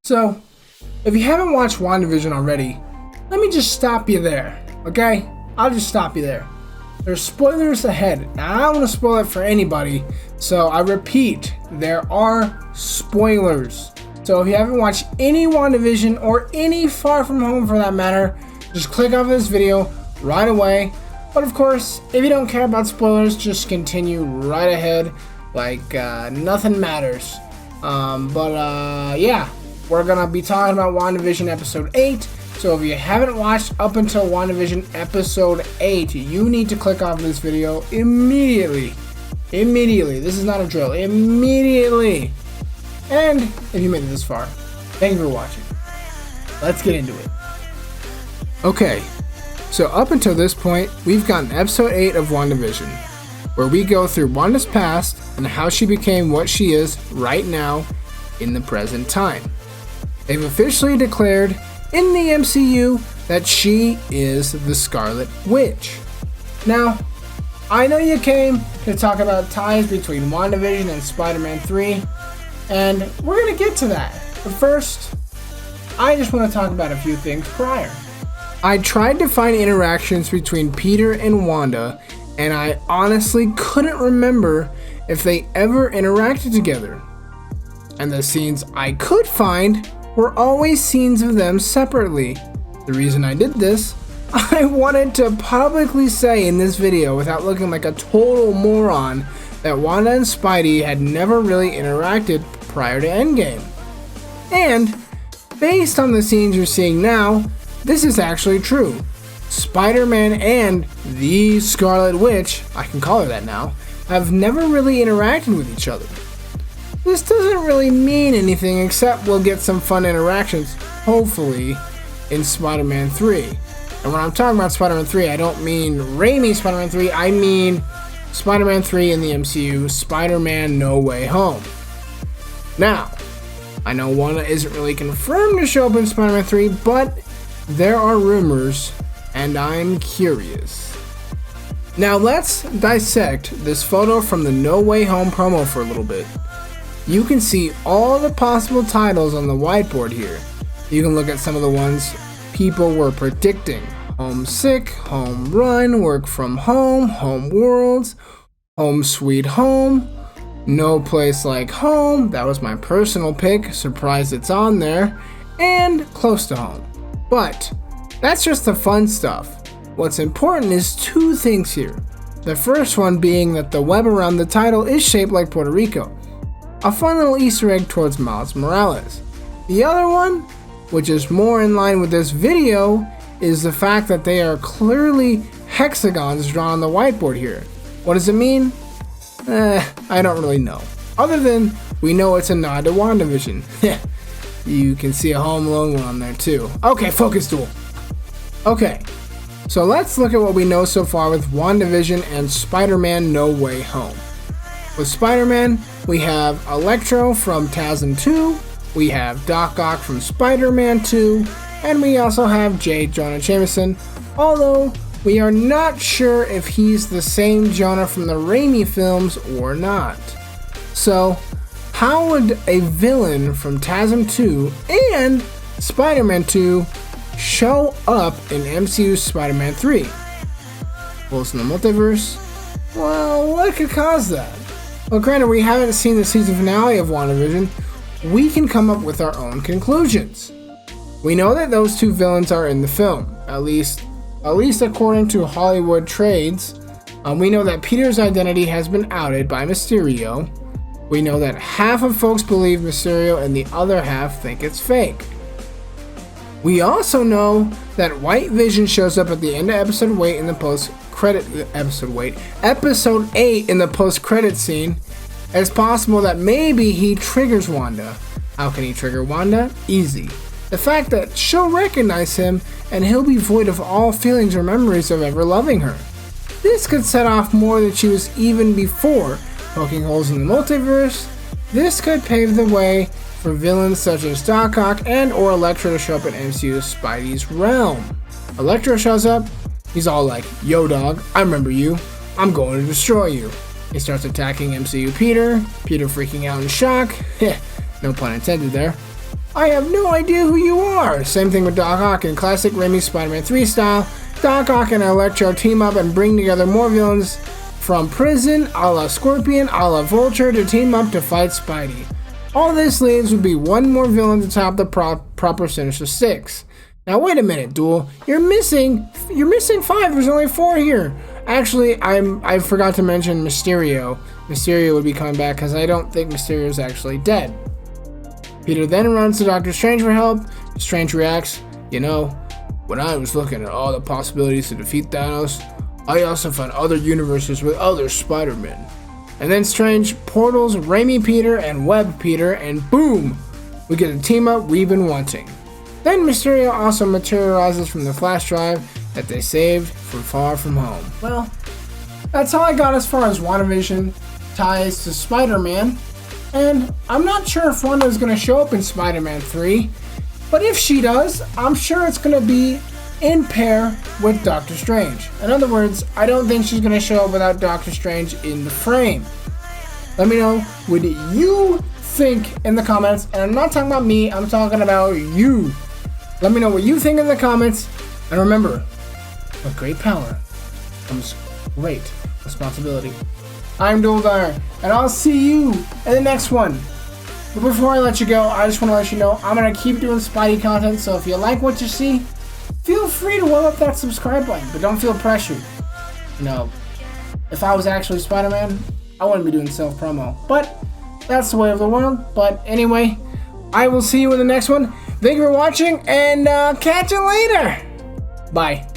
So, if you haven't watched WandaVision already, let me just stop you there, okay? I'll just stop you there. There's spoilers ahead. Now, I don't want to spoil it for anybody, so I repeat, there are spoilers. So if you haven't watched any WandaVision or any Far From Home for that matter, just click off this video right away. But of course, if you don't care about spoilers, just continue right ahead like nothing matters. Yeah, we're gonna be talking about WandaVision episode 8. So if you haven't watched up until WandaVision episode 8, you need to click off this video immediately. Immediately. This is not a drill. Immediately. And if you made it this far, thank you for watching. Let's get into it. Okay, so up until this point, we've gotten episode 8 of WandaVision, where we go through Wanda's past and how she became what she is right now in the present time. They've officially declared in the MCU that she is the Scarlet Witch. Now, I know you came to talk about ties between WandaVision and Spider-Man 3, and we're going to get to that. But first, I just want to talk about a few things prior. I tried to find interactions between Peter and Wanda, and I honestly couldn't remember if they ever interacted together. And the scenes I could find were always scenes of them separately. The reason I did this, I wanted to publicly say in this video without looking like a total moron that Wanda and Spidey had never really interacted prior to Endgame. And based on the scenes you're seeing now, this is actually true. Spider-Man and the Scarlet Witch, I can call her that now, have never really interacted with each other. This doesn't really mean anything except we'll get some fun interactions, hopefully, in Spider-Man 3. And when I'm talking about Spider-Man 3, I don't mean Raimi Spider-Man 3, I mean Spider-Man 3 in the MCU, Spider-Man No Way Home. Now, I know Wanda isn't really confirmed to show up in Spider-Man 3, but there are rumors, and I'm curious. Now let's dissect this photo from the No Way Home promo for a little bit. You can see all the possible titles on the whiteboard here. You can look at some of the ones people were predicting. Homesick, Home Run, Work From Home, Home Worlds, Home Sweet Home, No Place Like Home, that was my personal pick, surprised it's on there, and Close to Home. But that's just the fun stuff. What's important is two things here. The first one being that the web around the title is shaped like Puerto Rico. A fun little Easter egg towards Miles Morales. The other one, which is more in line with this video, is the fact that they are clearly hexagons drawn on the whiteboard here. What does it mean? I don't really know. Other than we know it's a nod to WandaVision. You can see a Home Alone one on there too. Okay, focus duel. Okay, so let's look at what we know so far with WandaVision and Spider-Man No Way Home. With Spider-Man, we have Electro from TASM 2, we have Doc Ock from Spider-Man 2, and we also have J. Jonah Jameson, although we are not sure if he's the same Jonah from the Raimi films or not. So, how would a villain from TASM 2 and Spider-Man 2 show up in MCU's Spider-Man 3? Holes in the multiverse? Well, what could cause that? Well, granted, we haven't seen the season finale of WandaVision. We can come up with our own conclusions. We know that those two villains are in the film, at least according to Hollywood trades. We know that Peter's identity has been outed by Mysterio. We know that half of folks believe Mysterio and the other half think it's fake. We also know that White Vision shows up at the end of episode 8 in the episode 8 in the post-credit scene. It's possible that maybe he triggers Wanda. How can he trigger Wanda? Easy. The fact that she'll recognize him and he'll be void of all feelings or memories of ever loving her. This could set off more than she was even before, poking holes in the multiverse. This could pave the way for villains such as Doc Ock and or Electro to show up in MCU's Spidey's realm. Electro shows up, he's all like, "Yo dog, I remember you, I'm going to destroy you." He starts attacking MCU Peter freaking out in shock, no pun intended there. I have no idea who you are. Same thing with Doc Ock in classic Raimi Spider-Man 3 style. Doc Ock and Electro team up and bring together more villains from prison, a la Scorpion, a la Vulture, to team up to fight Spidey. All this leaves would be one more villain to top the proper Sinister Six. Now wait a minute, Duel. You're missing 5. There's only 4 here. Actually, I forgot to mention Mysterio. Mysterio would be coming back because I don't think Mysterio is actually dead. Peter then runs to Doctor Strange for help. Strange reacts, you know, when I was looking at all the possibilities to defeat Thanos, I also found other universes with other Spider-Men. And then Strange portals Raimi Peter and Web Peter, and boom! We get a team up we've been wanting. Then Mysterio also materializes from the flash drive that they saved from far from home. Well, that's all I got as far as WandaVision ties to Spider-Man. And I'm not sure if Wanda is going to show up in Spider-Man 3, but if she does, I'm sure it's going to be in pair with Doctor Strange. In other words, I don't think she's going to show up without Doctor Strange in the frame. Let me know what you think in the comments, and I'm not talking about me, I'm talking about you. Let me know what you think in the comments, and remember, with great power comes great responsibility. I'm Dual Dyer, and I'll see you in the next one. But before I let you go, I just want to let you know I'm going to keep doing Spidey content, so if you like what you see, feel free to warm up that subscribe button, but don't feel pressured. You know, if I was actually Spider-Man, I wouldn't be doing self-promo. But that's the way of the world. But anyway, I will see you in the next one. Thank you for watching, and catch you later. Bye.